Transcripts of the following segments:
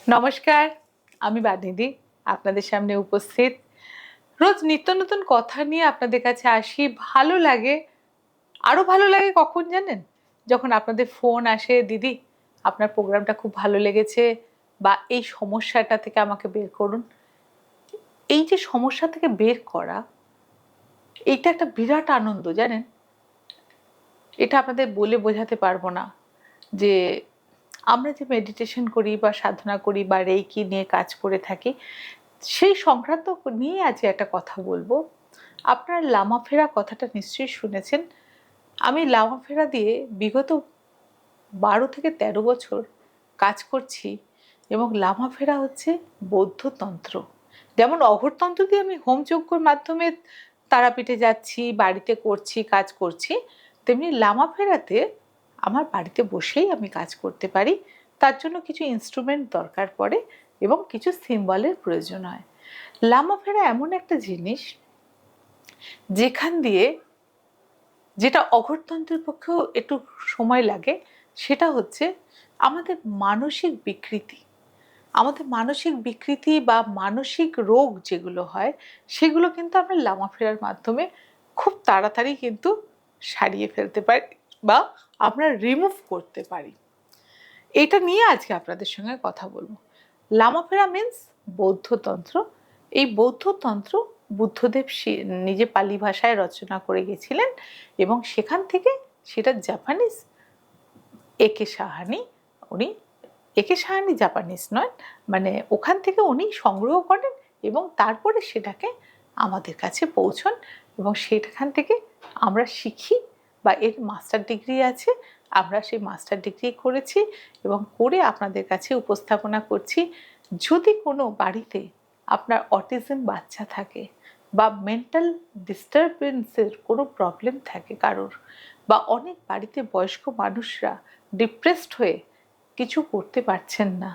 নমস্কার, আমি বানিদি আপনাদের সামনে উপস্থিত। রোজ নিত্য নতুন কথা নিয়ে আপনাদের কাছে আসি। ভালো লাগে, আরো ভালো লাগে কখন জানেন? যখন আপনাদের ফোন আসে, "দিদি আপনার প্রোগ্রামটা খুব ভালো লেগেছে" বা "এই সমস্যাটা থেকে আমাকে বের করুন।" এই যে সমস্যা থেকে বের করা, এইটা একটা বিরাট আনন্দ জানেন? এটা আপনাদের বলে বোঝাতে পারবো না যে আমরা যে মেডিটেশন করি বা সাধনা করি বা রেইকি নিয়ে কাজ করে থাকি, সেই সংক্রান্ত নিয়ে আজ একটা কথা বলবো। আপনারা লামাফেরা কথাটা নিশ্চয়ই শুনেছেন। আমি লামাফেরা দিয়ে বিগত 12 থেকে 13 বছর কাজ করছি এবং লামাফেরা হচ্ছে বৌদ্ধতন্ত্র। যেমন অঘোরতন্ত্র দিয়ে আমি হোমযজ্ঞর মাধ্যমে তারাপীঠে যাচ্ছি, বাড়িতে করছি, কাজ করছি, তেমনি লামাফেরাতে আমার বাড়িতে বসেই আমি কাজ করতে পারি। তার জন্য কিছু ইনস্ট্রুমেন্ট দরকার পড়ে এবং কিছু সিম্বলের প্রয়োজন হয়। লামাফেরা এমন একটা জিনিস যেখান দিয়ে, যেটা অঘোরতন্ত্রের পক্ষেও একটু সময় লাগে, সেটা হচ্ছে আমাদের মানসিক বিকৃতি। আমাদের মানসিক বিকৃতি বা মানসিক রোগ যেগুলো হয়, সেগুলো কিন্তু আমরা লামাফেরার মাধ্যমে খুব তাড়াতাড়ি কিন্তু সারিয়ে ফেলতে পারি বা আমরা রিমুভ করতে পারি। এটা নিয়ে আজকে আপনাদের সঙ্গে কথা বলবো। লামাফেরা মিন্স বৌদ্ধতন্ত্র। এই বৌদ্ধতন্ত্র বুদ্ধদেব নিজে পালি ভাষায় রচনা করে গেছিলেন এবং সেখান থেকে সেটা জাপানিজ একে সাহানি, উনি একে সাহানি জাপানিজ নয়, মানে ওখান থেকে উনি সংগ্রহ করেন এবং তারপরে সেটাকে আমাদের কাছে পৌঁছন এবং সেখান থেকে আমরা শিখি বা এর মাস্টার ডিগ্রি আছে, আমরা সেই মাস্টার ডিগ্রি করেছি এবং করে আপনাদের কাছে উপস্থাপনা করছি। যদি কোনো বাড়িতে আপনার অটিজম বাচ্চা থাকে বা মেন্টাল ডিস্টারবেন্সের কোনো প্রবলেম থাকে কারোর, বা অনেক বাড়িতে বয়স্ক মানুষরা ডিপ্রেসড হয়ে কিছু করতে পারছেন না,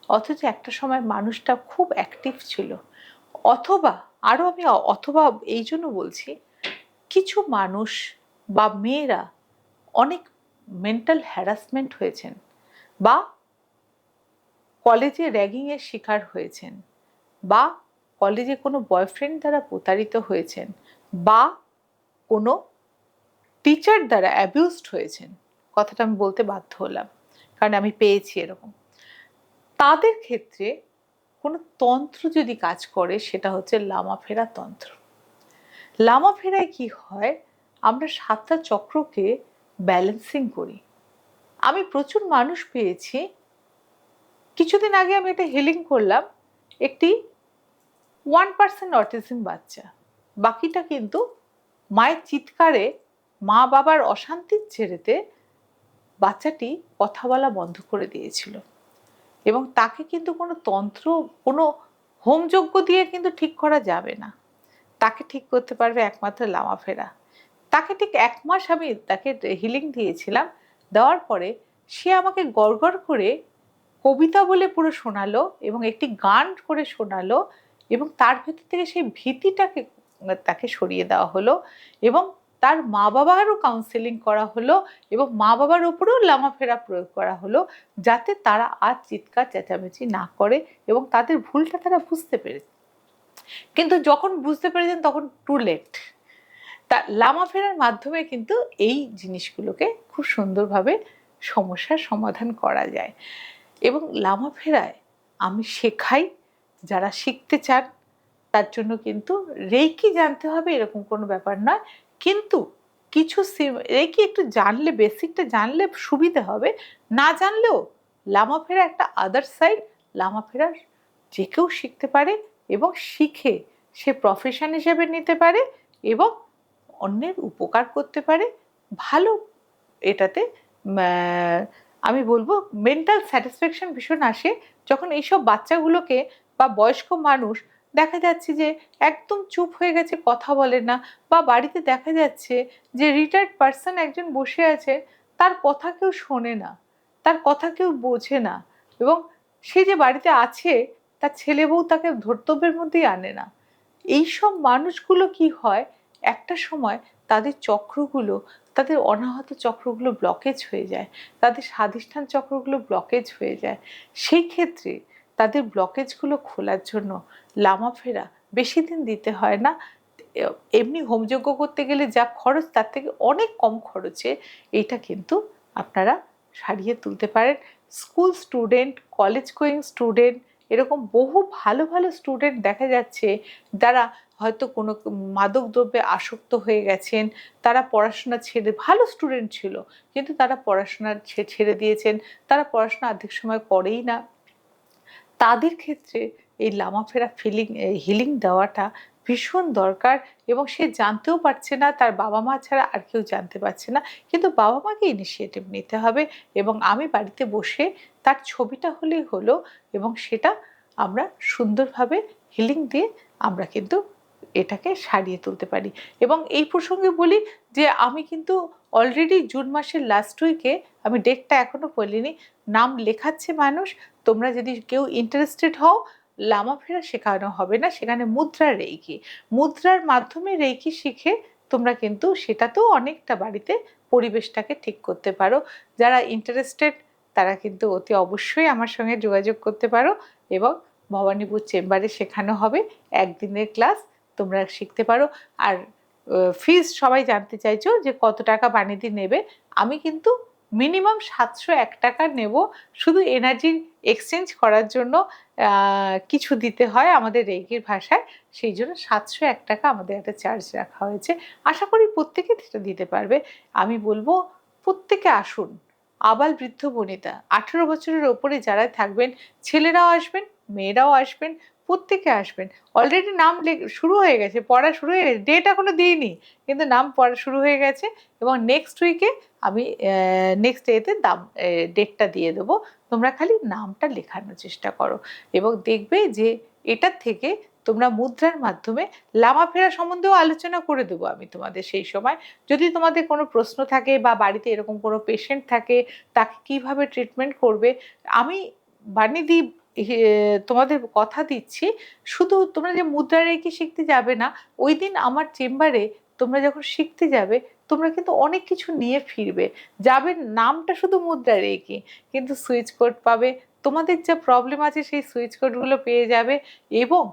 অথচ একটা সময় মানুষটা খুব অ্যাক্টিভ ছিল, অথবা আরও আমি অথবা এই জন্য বলছি, কিছু মানুষ বা মেয়েরা অনেক মেন্টাল হ্যারাসমেন্ট হয়েছেন বা কলেজে র্যাগিংয়ের শিকার হয়েছেন বা কলেজে কোনো বয়ফ্রেন্ড দ্বারা প্রতারিত হয়েছেন বা কোনো টিচার দ্বারা অ্যাবিউজড হয়েছেন, কথাটা আমি বলতে বাধ্য হলাম কারণ আমি পেয়েছি এরকম, তাদের ক্ষেত্রে কোনো তন্ত্র যদি কাজ করে সেটা হচ্ছে লামাফেরা তন্ত্র। লামাফেরায় কি হয়, আমরা 7টা চক্রকে ব্যালেন্সিং করি। আমি প্রচুর মানুষ পেয়েছি, কিছুদিন আগে আমি একটা হিলিং করলাম, একটি 1% অটিজম বাচ্চা, বাকিটা কিন্তু মায়ের চিৎকারে, মা বাবার অশান্তির ছেড়েতে বাচ্চাটি কথা বলা বন্ধ করে দিয়েছিল এবং তাকে কিন্তু কোনো তন্ত্র, কোনো হোমযজ্ঞ দিয়ে কিন্তু ঠিক করা যাবে না। তাকে ঠিক করতে পারবে একমাত্র লামাফেরা। তাকে ঠিক 1 মাস আমি তাকে হিলিং দিয়েছিলাম। দেওয়ার পরে সে আমাকে গড়গড় করে কবিতা বলে পুরো শোনালো এবং একটি গান করে শোনালো এবং তার ভেতর থেকে সেই ভীতিটাকে তাকে সরিয়ে দেওয়া হলো এবং তার মা বাবারও কাউন্সেলিং করা হলো এবং মা বাবার উপরেও লামাফেরা প্রয়োগ করা হলো, যাতে তারা আর চিৎকার চেঁচামেচি না করে এবং তাদের ভুলটা তারা বুঝতে পেরেছে। কিন্তু যখন বুঝতে পেরেছেন তখন টু লেট। তা লামাফেরার মাধ্যমে কিন্তু এই জিনিসগুলোকে খুব সুন্দরভাবে সমস্যার সমাধান করা যায় এবং লামাফেরায় আমি শেখাই, যারা শিখতে চান তার জন্য কিন্তু রেইকি জানতে হবে এরকম কোনো ব্যাপার নয়, কিন্তু কিছু রেইকি একটু জানলে, বেসিকটা জানলে সুবিধা হবে, না জানলেও লামাফেরা একটা আদার সাইড, লামাফেরার যে কেউ শিখতে পারে এবং শিখে সে প্রফেশন হিসেবে নিতে পারে এবং অন্যের উপকার করতে পারে। ভালো এটাতে আমি বলবো মেন্টাল স্যাটিসফ্যাকশন ভীষণ আসে যখন এইসব বাচ্চাগুলোকে বা বয়স্ক মানুষ দেখা যাচ্ছে যে একদম চুপ হয়ে গেছে, কথা বলে না, বা বাড়িতে দেখা যাচ্ছে যে রিটায়ার্ড পার্সন একজন বসে আছে, তার কথা কেউ শোনে না, তার কথা কেউ বোঝে না এবং সে যে বাড়িতে আছে তার ছেলে বউ তাকে ধর্তব্যের মধ্যেই আনে না। এইসব মানুষগুলো কি হয়, একটা সময় তাদের চক্রগুলো, তাদের অনাহত চক্রগুলো ব্লকেজ হয়ে যায়, তাদের স্বাধিষ্ঠান চক্রগুলো ব্লকেজ হয়ে যায়। সেই ক্ষেত্রে তাদের ব্লকেজগুলো খোলার জন্য লামাফেরা বেশি দিন দিতে হয় না। এমনি হোমযজ্ঞ করতে গেলে যা খরচ তার থেকে অনেক কম খরচে এইটা কিন্তু আপনারা সারিয়ে তুলতে পারেন। School student, college going student, এরকম বহু ভালো ভালো স্টুডেন্ট দেখা যাচ্ছে যারা হয়তো কোনো মাদক দ্রব্যে আসক্ত হয়ে গেছেন, তারা পড়াশোনা ছেড়ে, ভালো স্টুডেন্ট ছিল কিন্তু তারা পড়াশোনা ছেড়ে দিয়েছেন, তারা পড়াশোনা অর্ধেক সময় করেই না। তাদের ক্ষেত্রে এই লামাফেরা হিলিং দেওয়াটা ভীষণ দরকার। এবং সে জানতেও পারছে না, তার বাবা মা ছাড়া আর কেউ জানতে পারছে না, কিন্তু বাবা মাকে ইনিশিয়েটিভ নিতে হবে। এবং আমি বাড়িতে বসে তার ছবিটা হলেই হলো, এবং সেটা আমরা সুন্দরভাবে হিলিং দিয়ে আমরা কিন্তু এটাকে সারিয়ে তুলতে পারি। এবং এই প্রসঙ্গে বলি যে আমি কিন্তু অলরেডি জুন মাসের লাস্ট উইকে, আমি ডেটটা এখনো বলিনি, নাম লেখাচ্ছে মানুষ। তোমরা যদি কেউ ইন্টারেস্টেড হও, লামাফেরা শেখানো হবে না, সেখানে মুদ্রা রেইকি, মুদ্রার মাধ্যমে রেইকি শিখে তোমরা কিন্তু সেটাতেও অনেকটা বাড়িতে পরিবেশটাকে ঠিক করতে পারো। যারা ইন্টারেস্টেড তারা কিন্তু অতি অবশ্যই আমার সঙ্গে যোগাযোগ করতে পারো, এবং ভবানীপুর চেম্বারে শেখানো হবে, একদিনের ক্লাস, তোমরা শিখতে পারো। আর ফিজ সবাই জানতে চাইছো যে কত টাকা বানিয়ে নেবে। আমি কিন্তু মিনিমাম 701 টাকা নেব, শুধু এনার্জি এক্সচেঞ্জ করার জন্য কিছু দিতে হয় আমাদের রেইকির ভাষায়, সেই জন্য 701 টাকা আমাদের একটা চার্জ রাখা হয়েছে। আশা করি প্রত্যেকে সেটা দিতে পারবে। আমি বলবো প্রত্যেকে আসুন, আবাল বৃদ্ধ বনিতা, 18 বছরের ওপরে যারা থাকবেন, ছেলেরাও আসবেন, মেয়েরাও আসবেন, প্রত্যেকে আসবেন। অলরেডি নাম শুরু হয়ে গেছে, পড়া শুরু হয়ে গেছে, ডেট এখনো দিইনি কিন্তু নাম পড়া শুরু হয়ে গেছে। এবং নেক্সট উইকে আমি নেক্সট ডেতে ডেটটা দিয়ে দেবো, তোমরা খালি নামটা লেখানোর চেষ্টা করো। এবং দেখবে যে এটার থেকে তোমরা মুদ্রার মাধ্যমে লামাফেরা সম্বন্ধেও আলোচনা করে দেবো আমি তোমাদের সেই সময়। যদি তোমাদের কোনো প্রশ্ন থাকে বা বাড়িতে এরকম কোনো পেশেন্ট থাকে, তাকে কিভাবে ট্রিটমেন্ট করবে, আমি বানিদি তোমাদের কথা দিচ্ছি। শুধু তোমরা যে মুদ্রা রেখে শিখতে যাবে না, ওই দিন আমার চেম্বারে তোমরা যখন শিখতে যাবে, তোমরা কিন্তু অনেক কিছু নিয়ে ফিরবে। যাবে নামটা শুধু মুদ্রা রেখে, কিন্তু সুইচ কোড পাবে, তোমাদের যা প্রবলেম আছে সেই সুইচ কোডগুলো পেয়ে যাবে। এবং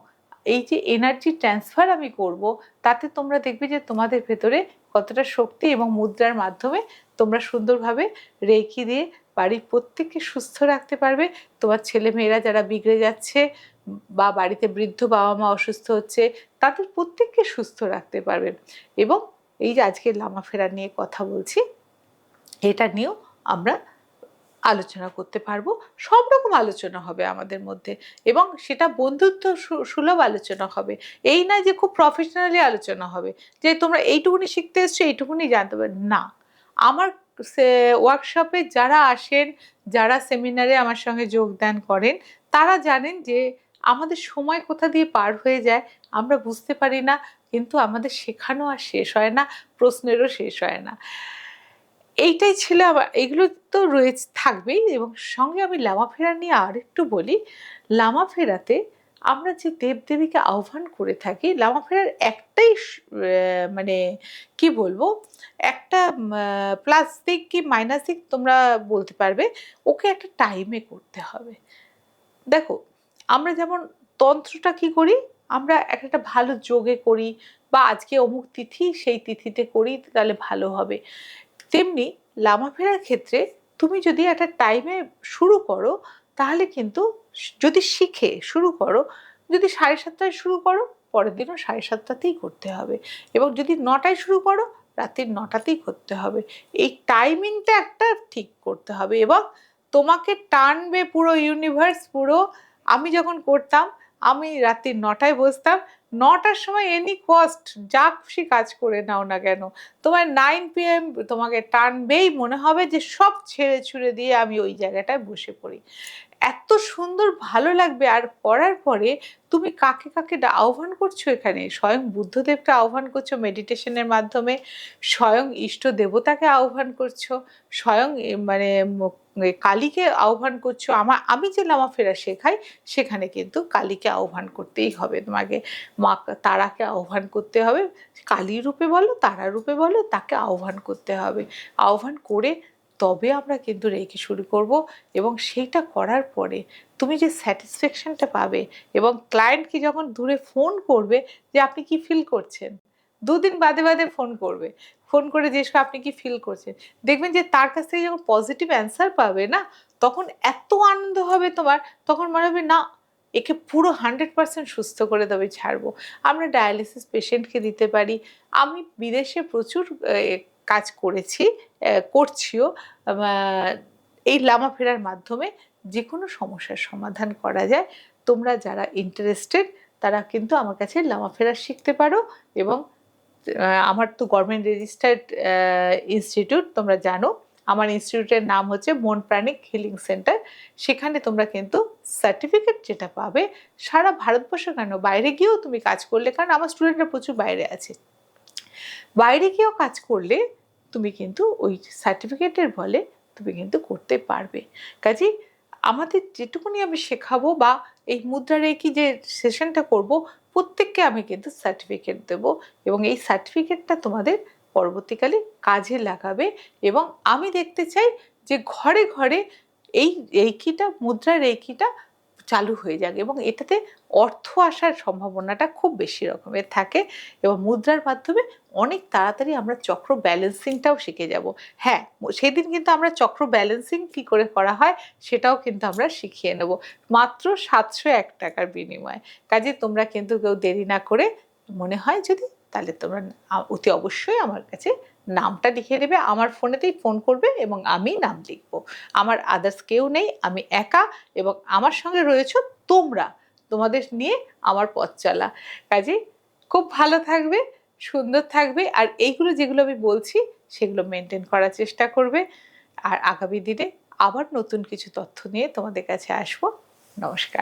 এই যে এনার্জি ট্রান্সফার আমি করব, তাতে তোমরা দেখবে যে তোমাদের ভেতরে কতটা শক্তি, এবং মুদ্রার মাধ্যমে তোমরা সুন্দরভাবে রেখি দিয়ে বাড়ির প্রত্যেককে সুস্থ রাখতে পারবে। তোমার ছেলে মেয়েরা যারা বিগড়ে যাচ্ছে বা বাড়িতে বৃদ্ধ বাবা মা অসুস্থ হচ্ছে, তাদের প্রত্যেককে সুস্থ রাখতে পারবে। এবং এই যে আজকে লামাফেরা নিয়ে কথা বলছি, এটা নিয়েও আমরা আলোচনা করতে পারবো। সব রকম আলোচনা হবে আমাদের মধ্যে, এবং সেটা বন্ধুত্ব সুলভ আলোচনা হবে। এই নয় যে খুব প্রফেশনালি আলোচনা হবে যে তোমরা এইটুকুনি শিখতে এসছো, এইটুকুনি জানতে পারবে না। আমার ওয়ার্কশপে যারা আসেন, যারা সেমিনারে আমার সঙ্গে যোগদান করেন, তারা জানেন যে আমাদের সময় কোথা দিয়ে পার হয়ে যায় আমরা বুঝতে পারি না, কিন্তু আমাদের শেখানো আর শেষ হয় না, প্রশ্নেরও শেষ হয় না। এইটাই ছিল আমার, এগুলো তো রয়েছে থাকবেই। এবং সঙ্গে আমি লামাফেরা নিয়ে আর একটু বলি। লামাফেরাতে আমরা যে দেবদেবীকে আহ্বান করে থাকি, লামাফেরার একটাই মানে কি বলবো, একটা প্লাস দিক কি মাইনাস দিক তোমরা বলতে পারবে, ওকে একটা টাইমে করতে হবে। দেখো, আমরা যেমন তন্ত্রটা কি করি, আমরা একটা ভালো যোগে করি, বা আজকে অমুক তিথি সেই তিথিতে করি তাহলে ভালো হবে। তেমনি লামাফেরার ক্ষেত্রে তুমি যদি একটা টাইমে শুরু করো, তাহলে কিন্তু যদি শিখে শুরু করো, যদি 7:30টায় শুরু করো, পরের দিনও 7:30টাতেই করতে হবে। এবং যদি 9টায় শুরু করো, রাতের 9টাতেই করতে হবে। এই টাইমিংটা একটা ঠিক করতে হবে, এবং তোমাকে টানবে পুরো ইউনিভার্স। পুরো আমি যখন করতাম, আমি রাত্রি 9টায় বসতাম, 9টার সময় এনি কস্ট যা খুশি কাজ করে নাও না কেন, তোমার 9 PM তোমাকে টানবেই, মনে হবে যে সব ছেড়ে ছুড়ে দিয়ে আমি ওই জায়গাটায় বসে পড়ি। এত সুন্দর ভালো লাগবে। আর করার পরে তুমি কাকে কাকে আহ্বান করছো, এখানে স্বয়ং বুদ্ধদেবকে আহ্বান করছো মেডিটেশনের মাধ্যমে, স্বয়ং ইষ্ট দেবতাকে আহ্বান করছো, স্বয়ং মানে কালীকে আহ্বান করছো। আমি যে লামাফেরা শেখাই, সেখানে কিন্তু কালীকে আহ্বান করতেই হবে তোমাকে, মা তারাকে আহ্বান করতে হবে, কালী রূপে বলো তারা রূপে বলো, তাকে আহ্বান করতে হবে। আহ্বান করে তবে আমরা কিন্তু রেকি শুরু করব। এবং সেইটা করার পরে তুমি যে স্যাটিসফ্যাকশনটা পাবে, এবং ক্লায়েন্টকে যখন দূরে ফোন করবে যে আপনি কি ফিল করছেন, 2 দিন বাদে বাদে ফোন করবে, ফোন করে জিজ্ঞেস করবে আপনি কি ফিল করছেন, দেখবেন যে তার কাছ থেকে যখন পজিটিভ অ্যান্সার পাবে না, তখন এত আনন্দ হবে তোমার, তখন মনে হবে না একে পুরো 100% সুস্থ করে তবে ছাড়বো। আমরা ডায়ালিসিস পেশেন্টকে দিতে পারি। আমি বিদেশে প্রচুর কাজ করেছি, করছিও। এই লামা ফেরার মাধ্যমে যে কোনো সমস্যার সমাধান করা যায়। তোমরা যারা ইন্টারেস্টেড তারা কিন্তু আমার কাছে লামা ফেরা শিখতে পারো। এবং আমার তো গভর্নমেন্ট রেজিস্টার্ড ইনস্টিটিউট, তোমরা জানো। আমার ইনস্টিটিউটের নাম হচ্ছে মন প্রাণিক হিলিং সেন্টার। সেখানে তোমরা কিন্তু সার্টিফিকেট যেটা পাবে, সারা ভারতবর্ষ কেন, বাইরে গিয়েও তুমি কাজ করলে, কারণ আমার স্টুডেন্টরা প্রচুর বাইরে আছে, বাইরে গিয়েও কাজ করলে তুমি কিন্তু ওই সার্টিফিকেটের বলে তুমি কিন্তু করতে পারবে। কাজেই আমাদের যেটুকুনি আমি শেখাবো বা এই মুদ্রা রেকি যে সেশনটা করব, প্রত্যেককে আমি কিন্তু সার্টিফিকেট দেব, এবং এই সার্টিফিকেটটা তোমাদের পরবর্তীকালে কাজে লাগাবে। এবং আমি দেখতে চাই যে ঘরে ঘরে এই রেকিটা, মুদ্রা রেকিটা চালু হয়ে যাবে, এবং এটাতে অর্থ আসার সম্ভাবনাটা খুব বেশি রকমের থাকে। এবং মুদ্রার মাধ্যমে অনেক তাড়াতাড়ি আমরা চক্র ব্যালেন্সিংটাও শিখে যাব। হ্যাঁ, সেদিন কিন্তু আমরা চক্র ব্যালেন্সিং কী করে করা হয় সেটাও কিন্তু আমরা শিখিয়ে নেব, মাত্র 701 টাকার বিনিময়ে। কাজে তোমরা কিন্তু কেউ দেরি না করে, মনে হয় যদি, তাহলে তোমরা অতি অবশ্যই আমার কাছে নামটা লিখে দেবে, আমার ফোনেতেই ফোন করবে এবং আমি নাম লিখব। আমার আদার্স কেউ নেই, আমি একা, এবং আমার সঙ্গে রয়েছো তোমরা, তোমাদের নিয়ে আমার পথ চলা। কাজেই খুব ভালো থাকবে, সুন্দর থাকবে, আর এইগুলো যেগুলো আমি বলছি সেগুলো মেনটেন করার চেষ্টা করবে। আর আগামী দিনে আবার নতুন কিছু তথ্য নিয়ে তোমাদের কাছে আসবো। নমস্কার।